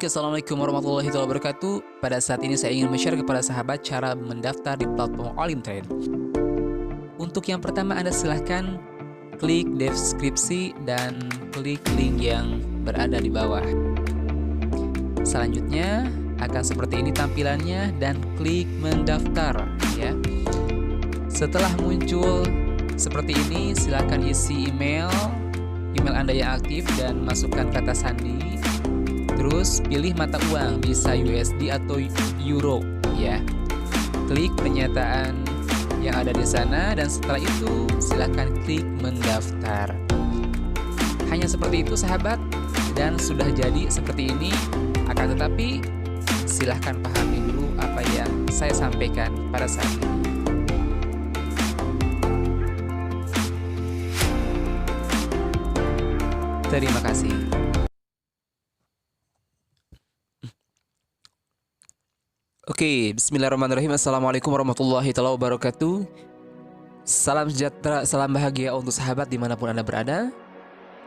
Oke, assalamualaikum warahmatullahi wabarakatuh. Pada saat ini saya ingin share kepada sahabat cara mendaftar di platform All In Trade. Untuk yang pertama, Anda silahkan klik deskripsi dan klik link yang berada di bawah. Selanjutnya akan seperti ini tampilannya dan klik mendaftar ya. Setelah muncul seperti ini, silahkan isi email Anda yang aktif dan masukkan kata sandi. Terus pilih mata uang, bisa USD atau Euro ya. Klik pernyataan yang ada di sana dan setelah itu silahkan klik mendaftar. Hanya seperti itu sahabat, dan sudah jadi seperti ini. Akan tetapi silahkan pahami dulu apa yang saya sampaikan pada saat ini. Terima kasih. Oke, bismillahirrahmanirrahim. Assalamualaikum warahmatullahi wabarakatuh. Salam sejahtera, salam bahagia untuk sahabat dimanapun Anda berada.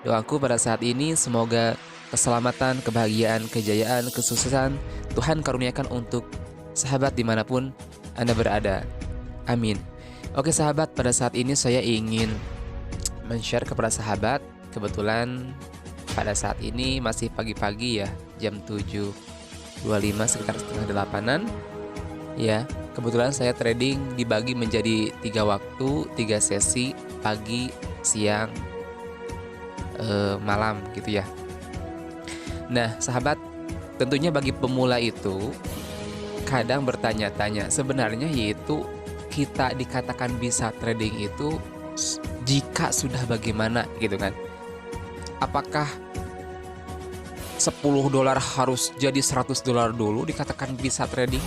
Doaku pada saat ini semoga keselamatan, kebahagiaan, kejayaan, kesuksesan Tuhan karuniakan untuk sahabat dimanapun Anda berada. Amin. Oke sahabat, pada saat ini saya ingin men-share kepada sahabat. Kebetulan pada saat ini masih pagi-pagi ya, jam 7.25 sekitar setengah 8-an ya. Kebetulan saya trading dibagi menjadi 3 waktu, 3 sesi, pagi, siang, malam gitu ya. Nah sahabat, tentunya bagi pemula itu kadang bertanya-tanya sebenarnya, yaitu kita dikatakan bisa trading itu jika sudah bagaimana gitu kan. Apakah $10 harus jadi $100 dulu dikatakan bisa trading?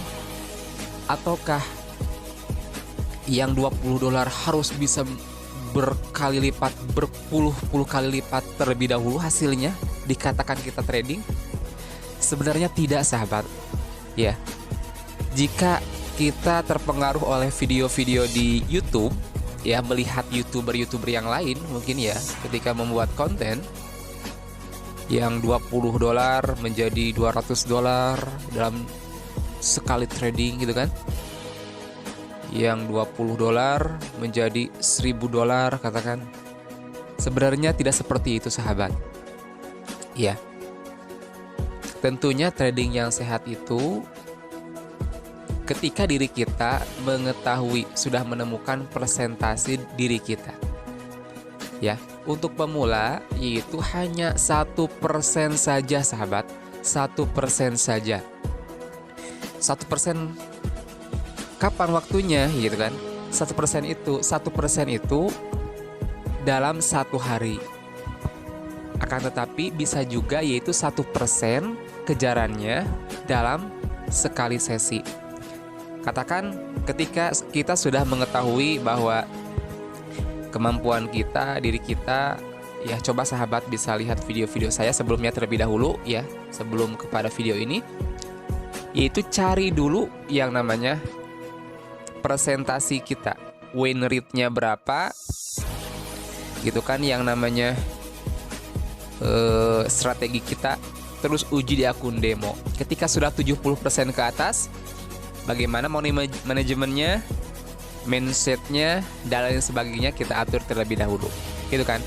Ataukah yang $20 harus bisa berkali lipat, berpuluh-puluh kali lipat terlebih dahulu hasilnya dikatakan kita trading? Sebenarnya tidak sahabat ya. Jika kita terpengaruh oleh video-video di YouTube ya, melihat youtuber yang lain mungkin ya, ketika membuat konten yang $20 menjadi $200 dalam sekali trading gitu kan, yang $20 menjadi $1000 katakan. Sebenarnya tidak seperti itu sahabat ya. Tentunya trading yang sehat itu ketika diri kita mengetahui, sudah menemukan presentasi diri kita ya. Untuk pemula yaitu hanya 1% saja sahabat, 1% saja. 1% kapan waktunya gitu kan? 1% itu dalam 1 hari. Akan tetapi bisa juga yaitu 1% kejarannya dalam sekali sesi. Katakan ketika kita sudah mengetahui bahwa kemampuan kita, diri kita ya, coba sahabat bisa lihat video-video saya sebelumnya terlebih dahulu ya, sebelum kepada video ini, yaitu cari dulu yang namanya presentasi kita, win rate-nya berapa gitu kan, yang namanya strategi kita, terus uji di akun demo. Ketika sudah 70% ke atas, bagaimana money manajemennya, mindsetnya, dan lain sebagainya kita atur terlebih dahulu gitu kan.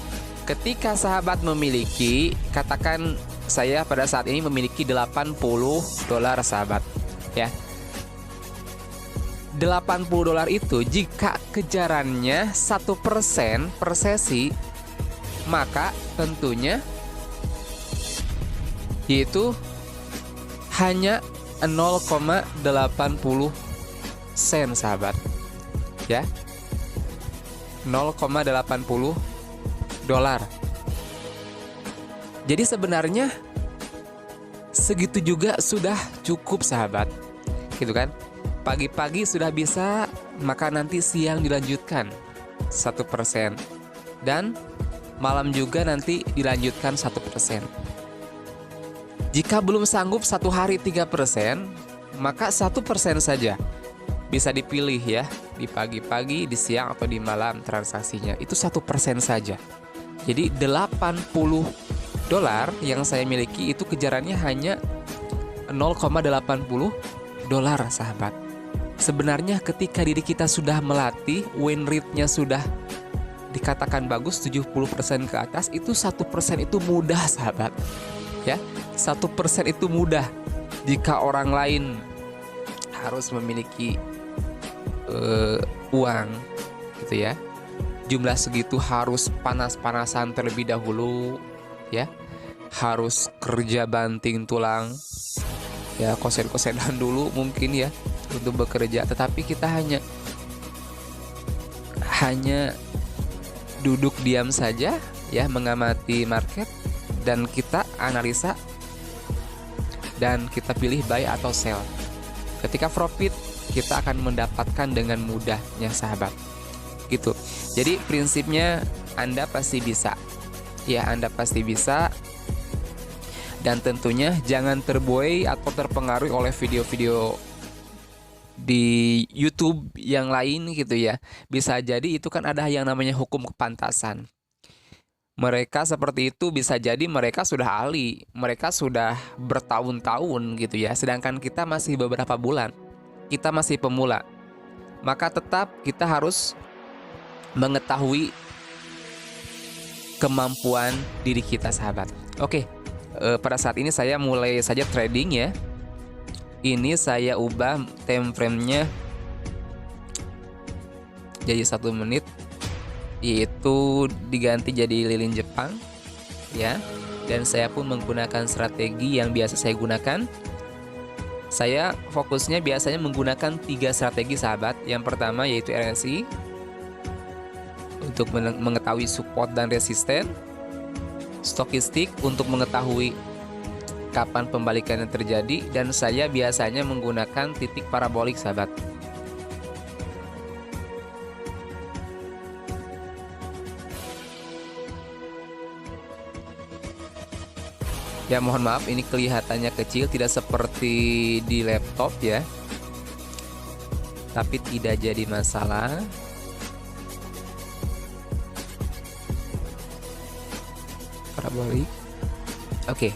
Ketika sahabat memiliki, katakan saya pada saat ini memiliki $80 sahabat ya. $80 itu jika kejarannya 1% per sesi, maka tentunya yaitu hanya 0,80 sen sahabat ya, $0,80. Jadi sebenarnya segitu juga sudah cukup sahabat gitu kan. Pagi-pagi sudah bisa, maka nanti siang dilanjutkan 1% dan malam juga nanti dilanjutkan 1%. Jika belum sanggup 1 hari 3%, maka 1% saja bisa dipilih ya, di pagi-pagi, di siang, atau di malam transaksinya. Itu 1% saja. Jadi $80 yang saya miliki itu kejarannya hanya 0,80 dolar sahabat. Sebenarnya ketika diri kita sudah melatih, win rate-nya sudah dikatakan bagus 70% ke atas, itu 1% itu mudah sahabat. Ya, 1% itu mudah. Jika orang lain harus memiliki uang gitu ya, jumlah segitu harus panas-panasan terlebih dahulu ya, harus kerja banting tulang ya, kosen-kosenan dulu mungkin ya untuk bekerja, tetapi kita hanya duduk diam saja ya, mengamati market dan kita analisa dan kita pilih buy atau sell. Ketika profit kita akan mendapatkan dengan mudahnya sahabat. Gitu. Jadi prinsipnya Anda pasti bisa. Ya, Anda pasti bisa. Dan tentunya jangan terbuai atau terpengaruhi oleh video-video di YouTube yang lain gitu ya. Bisa jadi itu kan ada yang namanya hukum kepantasan. Mereka seperti itu, bisa jadi mereka sudah ahli, mereka sudah bertahun-tahun gitu ya. Sedangkan kita masih beberapa bulan. Kita masih pemula. Maka tetap kita harus mengetahui kemampuan diri kita sahabat. Oke, pada saat ini saya mulai saja trading ya. Ini saya ubah time frame-nya jadi 1 menit, yaitu diganti jadi lilin Jepang ya. Dan saya pun menggunakan strategi yang biasa saya gunakan. Saya fokusnya biasanya menggunakan 3 strategi sahabat. Yang pertama yaitu RSI untuk mengetahui support dan resisten, stokistik untuk mengetahui kapan pembalikan yang terjadi, dan saya biasanya menggunakan titik parabolik sahabat. Ya, mohon maaf ini kelihatannya kecil, tidak seperti di laptop ya. Tapi tidak jadi masalah. Parabolik. Oke.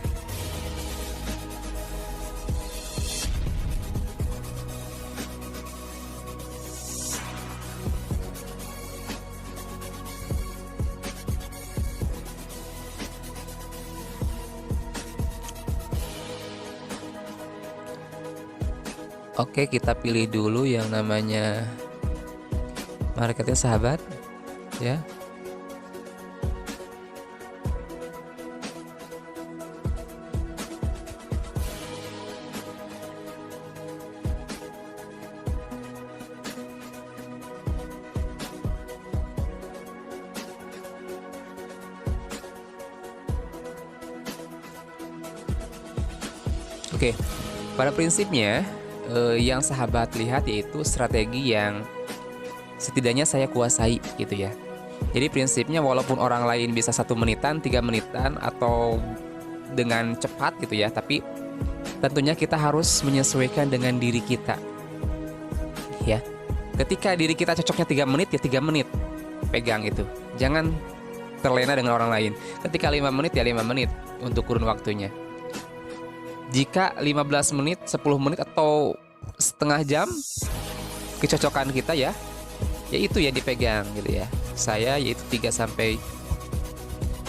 Oke, kita pilih dulu yang namanya marketnya sahabat ya. Oke, pada prinsipnya yang sahabat lihat yaitu strategi yang setidaknya saya kuasai gitu ya. Jadi prinsipnya walaupun orang lain bisa 1 menitan, 3 menitan atau dengan cepat gitu ya, tapi tentunya kita harus menyesuaikan dengan diri kita ya. Ketika diri kita cocoknya 3 menit ya 3 menit pegang itu, jangan terlena dengan orang lain. Ketika 5 menit ya 5 menit untuk kurun waktunya. Jika 15 menit, 10 menit atau setengah jam kecocokan kita ya itu ya dipegang gitu ya. Saya yaitu 3 sampai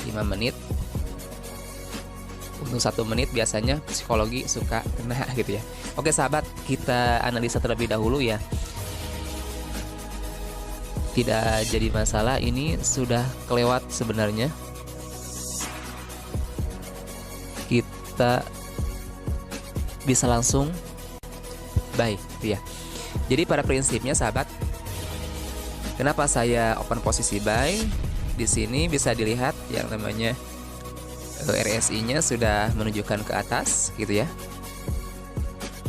5 menit. Untuk 1 menit biasanya psikologi suka kena gitu ya. Oke sahabat, kita analisa terlebih dahulu ya. Tidak jadi masalah, ini sudah kelewat sebenarnya. Kita bisa langsung buy gitu ya. Jadi pada prinsipnya sahabat, kenapa saya open posisi buy? Di sini bisa dilihat yang namanya RSI-nya sudah menunjukkan ke atas gitu ya.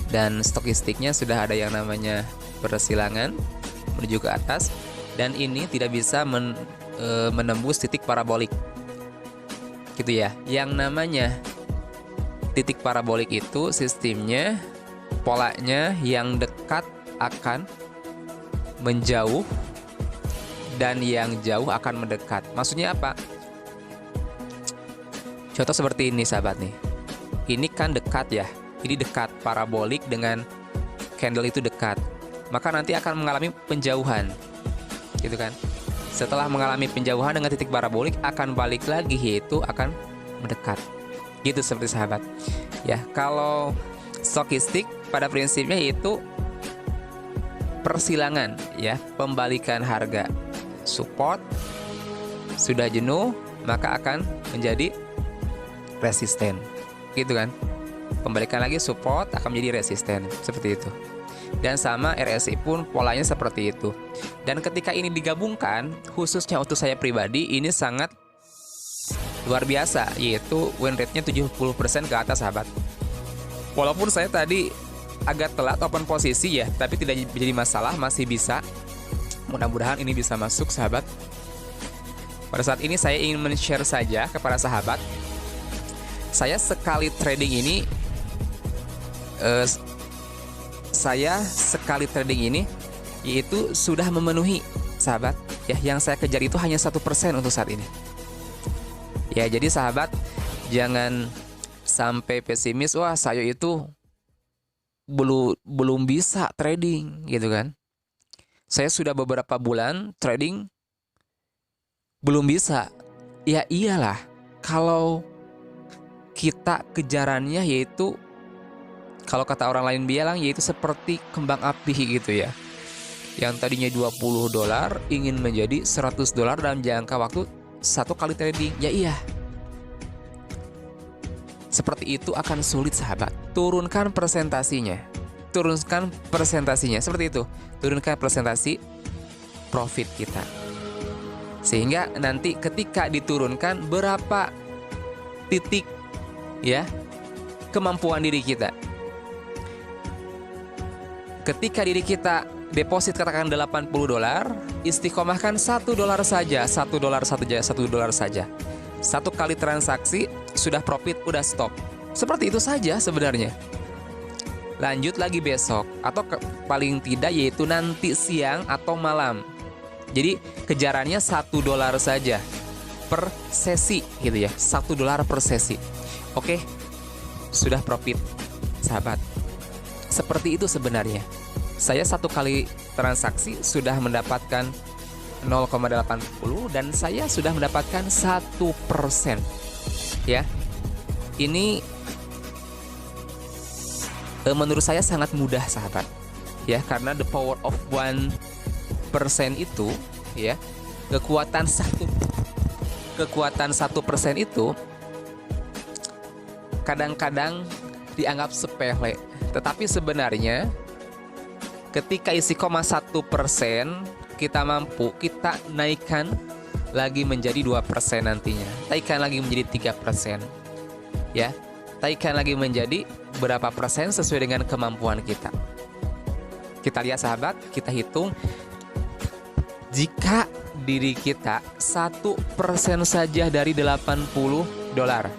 Dan stokistiknya sudah ada yang namanya persilangan menuju ke atas, dan ini tidak bisa menembus titik parabolik. Gitu ya. Yang namanya titik parabolik itu sistemnya, polanya yang dekat akan menjauh dan yang jauh akan mendekat. Maksudnya apa? Contoh seperti ini sahabat nih. Ini kan dekat ya. ini dekat, parabolik dengan candle itu dekat, maka nanti akan mengalami penjauhan, gitu kan. Setelah mengalami penjauhan dengan titik parabolik akan balik lagi, yaitu akan mendekat, gitu seperti sahabat. Ya, kalau stokastik pada prinsipnya yaitu persilangan, ya, pembalikan harga. Support sudah jenuh, maka akan menjadi resisten, gitu kan. Pembalikan lagi support akan menjadi resisten, seperti itu. Dan sama RSI pun polanya seperti itu. Dan ketika ini digabungkan, khususnya untuk saya pribadi, ini sangat luar biasa, yaitu win rate-nya 70% ke atas, sahabat. Walaupun saya tadi agak telat open posisi ya, tapi tidak jadi masalah, masih bisa. Mudah-mudahan ini bisa masuk, sahabat. Pada saat ini saya ingin men-share saja kepada sahabat. Saya sekali trading ini yaitu sudah memenuhi, sahabat. Ya, yang saya kejar itu hanya 1% untuk saat ini. Ya, jadi sahabat jangan sampai pesimis, wah saya itu belum bisa trading, gitu kan. Saya sudah beberapa bulan trading belum bisa. Ya iyalah, kalau kita kejarannya yaitu, kalau kata orang lain bilang, yaitu seperti kembang api gitu ya. Yang tadinya $20 ingin menjadi $100 dalam jangka waktu 1 kali trading. Ya iya. Seperti itu akan sulit, sahabat. Turunkan presentasinya. Seperti itu. Turunkan presentasi profit kita. Sehingga nanti ketika diturunkan berapa titik, ya, kemampuan diri kita. Ketika diri kita deposit katakan $80, istiqomahkan $1 saja, $1 saja. 1 kali transaksi sudah profit, udah stop. Seperti itu saja sebenarnya. Lanjut lagi besok atau paling tidak yaitu nanti siang atau malam. Jadi kejarannya $1 saja per sesi, gitu ya. $1 per sesi. Oke, sudah profit, sahabat. Seperti itu sebenarnya. Saya 1 kali transaksi sudah mendapatkan 0,80 dan saya sudah mendapatkan 1%. Ya, ini menurut saya sangat mudah, sahabat. Ya, karena the power of 1% itu, ya, kekuatan 1% itu kadang-kadang dianggap sepele, tetapi sebenarnya ketika istiqomah 1% kita mampu, kita naikkan lagi menjadi 2% nantinya, naikkan lagi menjadi 3%, ya, naikkan lagi menjadi berapa persen sesuai dengan kemampuan kita. Kita lihat, sahabat, kita hitung. Jika diri kita 1% saja dari $80,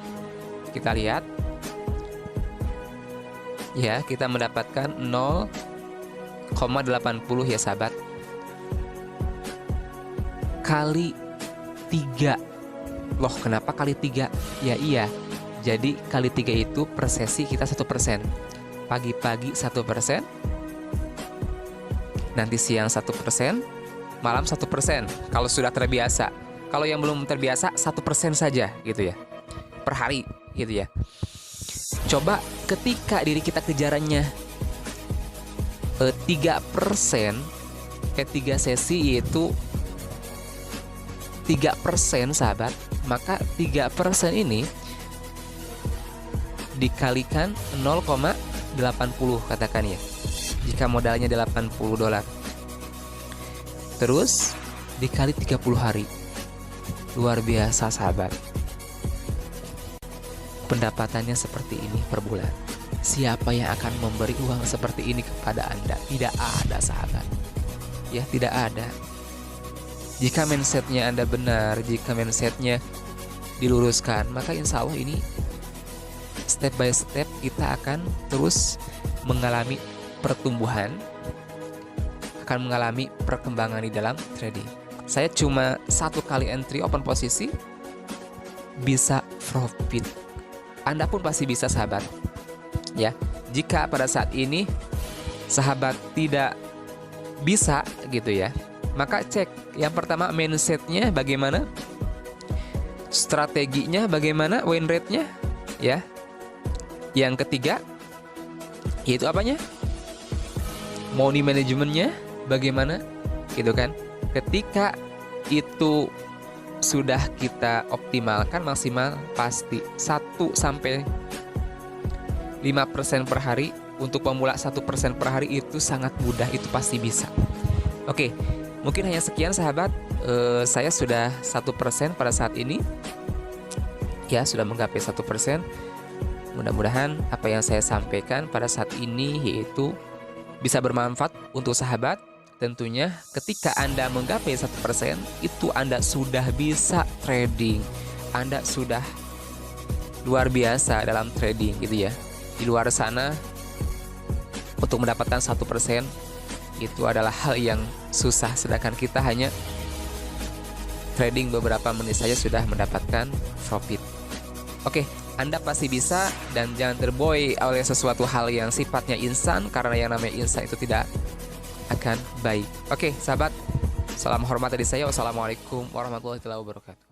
kita lihat, ya, kita mendapatkan 0,80 ya, sahabat, kali 3. Loh, kenapa kali 3? Ya iya, jadi kali 3 itu per sesi kita 1%. Pagi-pagi 1%, nanti siang 1%, malam 1%. Kalau sudah terbiasa. Kalau yang belum terbiasa 1% saja, gitu ya, per hari, gitu ya. Coba ketika diri kita kejarannya 3%, 3 sesi yaitu 3%, sahabat, maka 3% ini dikalikan 0,80 katakan ya, jika modalnya $80, terus dikali 30 hari. Luar biasa, sahabat. Pendapatannya seperti ini per bulan. Siapa yang akan memberi uang seperti ini kepada Anda? Tidak ada, sahabat. Ya, tidak ada. Jika mindsetnya Anda benar, jika mindsetnya diluruskan, maka insya Allah ini step by step kita akan terus mengalami pertumbuhan, akan mengalami perkembangan di dalam trading. Saya cuma 1 kali entry open posisi bisa profit. Anda pun pasti bisa, sahabat. Ya, jika pada saat ini sahabat tidak bisa gitu ya, maka cek yang pertama mindsetnya bagaimana, strateginya bagaimana, win rate-nya ya. Yang ketiga yaitu apanya, money management-nya bagaimana gitu kan. Ketika itu sudah kita optimalkan maksimal, pasti 1 sampai 5% per hari. Untuk pemula 1% per hari itu sangat mudah, itu pasti bisa. Oke, mungkin hanya sekian sahabat. Saya sudah 1% pada saat ini ya, sudah menggapai 1%. Mudah-mudahan apa yang saya sampaikan pada saat ini yaitu bisa bermanfaat untuk sahabat. Tentunya ketika Anda menggapai 1%, itu Anda sudah bisa trading. Anda sudah luar biasa dalam trading gitu ya. Di luar sana untuk mendapatkan 1% itu adalah hal yang susah, sedangkan kita hanya trading beberapa menit saja sudah mendapatkan profit. Oke, Anda pasti bisa, dan jangan terbuai oleh sesuatu hal yang sifatnya instan, karena yang namanya instan itu tidak akan baik. Oke, sahabat, salam hormat dari saya. Wassalamualaikum warahmatullahi wabarakatuh.